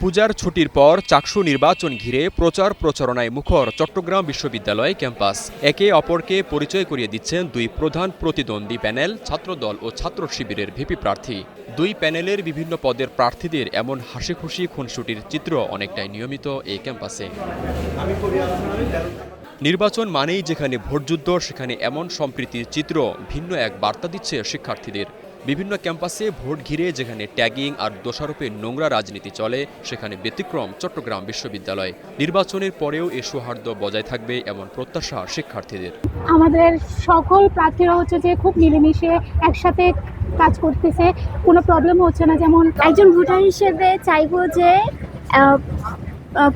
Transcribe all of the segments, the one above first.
পূজার ছুটির পর চাকসু নির্বাচন ঘিরে প্রচার প্রচারণায় মুখর চট্টগ্রাম বিশ্ববিদ্যালয় ক্যাম্পাস। একে অপরকে পরিচয় করিয়ে দিচ্ছেন দুই প্রধান প্রতিদ্বন্দ্বী প্যানেল, ছাত্রদল ও ছাত্র শিবিরের ভিপি প্রার্থী। দুই প্যানেলের বিভিন্ন পদের প্রার্থীদের এমন হাসিখুশি খুনসুটির চিত্র অনেকটাই নিয়মিত এই ক্যাম্পাসে। নির্বাচন মানেই যেখানে ভোটযুদ্ধ, সেখানে এমন সম্প্রীতির চিত্র ভিন্ন এক বার্তা দিচ্ছে শিক্ষার্থীদের। বিভিন্ন ক্যাম্পাসে ভোট ঘিরে যেখানে ট্যাগিং আর দোষারোপের নোংরা রাজনীতি চলে, সেখানে ব্যতিক্রম চট্টগ্রাম বিশ্ববিদ্যালয়। নির্বাচনের পরেও এ সৌহার্দ্য বজায় থাকবে এমন প্রত্যাশা শিক্ষার্থীদের। আমাদের সকল প্রার্থীরা হচ্ছে যে খুব মিলেমিশে একসাথে কাজ করতেছে, কোনো প্রবলেম হচ্ছে না। যেমন একজন ভোটার হিসেবে চাইবো যে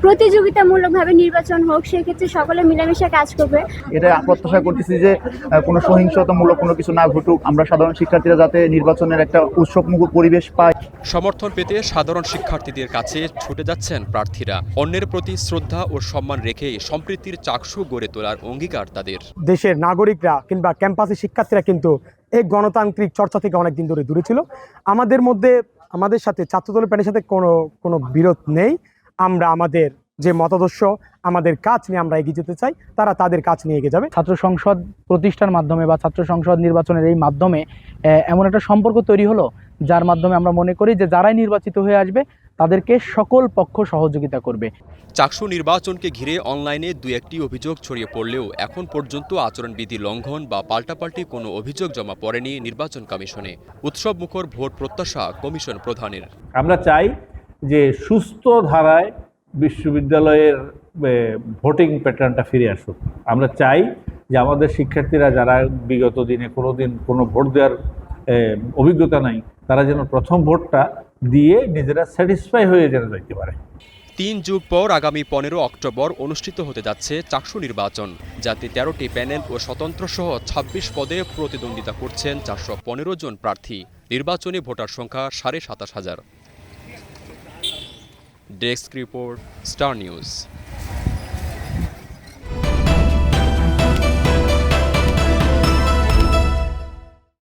প্রতিযোগিতামূলকভাবে নির্বাচন হোক, সেক্ষেত্রে সকলে মিলেমিশে কাজ করবে। এটা প্রত্যাশা করতেছি যে কোনো সহিংসতামূলক কোনো কিছু না ঘটুক, আমরা সাধারণ শিক্ষার্থীরা যাতে নির্বাচনের একটা উৎসবমুখর পরিবেশ পাই। সমর্থন পেতে সাধারণ শিক্ষার্থীদের কাছে ছুটে যাচ্ছেন প্রার্থীরা। অন্যের প্রতি শ্রদ্ধা ও সম্মান রেখে সম্প্রীতির চাকসু গড়ে তোলার অঙ্গীকার তাদের। দেশের নাগরিকরা কিংবা ক্যাম্পাসের শিক্ষার্থীরা কিন্তু এই গণতান্ত্রিক চর্চা থেকে অনেকদিন ধরে দূরে ছিল। আমাদের সাথে ছাত্রদলের প্যানেলের সাথে কোনো বিরোধ নেই। আমরা আমাদের যে মতাদর্শ, আমাদের কাজ নিয়ে আমরা এগিয়ে যেতে চাই, তারা তাদের কাজ নিয়ে এগিয়ে যাবে। ছাত্র সংসদ প্রতিষ্ঠার মাধ্যমে বা ছাত্র সংসদ নির্বাচনের এই মাধ্যমে এমন একটা সম্পর্ক তৈরি হলো, যার মাধ্যমে আমরা মনে করি যে যারাই নির্বাচিত হয়ে আসবে তাদেরকে সকল পক্ষ সহযোগিতা করবে। চাকসু নির্বাচনকে ঘিরে অনলাইনে দুই একটি অভিযোগ ছড়িয়ে পড়লেও এখন পর্যন্ত আচরণবিধি লঙ্ঘন বা পাল্টাপাল্টি কোনো অভিযোগ জমা পড়েনি নির্বাচন কমিশনে। উৎসবমুখর ভোট প্রত্যাশা কমিশন প্রধানের। আমরা চাই যে সুস্থ ধারায় বিশ্ববিদ্যালয়ের ভোটিং প্যাটার্নটা ফিরে আসুক। আমরা চাই যে আমাদের শিক্ষার্থীরা যারা বিগত দিনে কোনো ভোট দেওয়ার অভিজ্ঞতা নাই, তারা যেন প্রথম ভোটটা দিয়ে নিজেরা স্যাটিসফাই হয়ে যেন যাইতে পারে। ৩ যুগ পর আগামী 15 অক্টোবর অনুষ্ঠিত হতে যাচ্ছে চাকসু নির্বাচন, যাতে 13টি প্যানেল ও স্বতন্ত্র সহ 26 পদে প্রতিদ্বন্দ্বিতা করছেন 415 জন প্রার্থী। নির্বাচনে ভোটার সংখ্যা 27,500। Desk report, star news.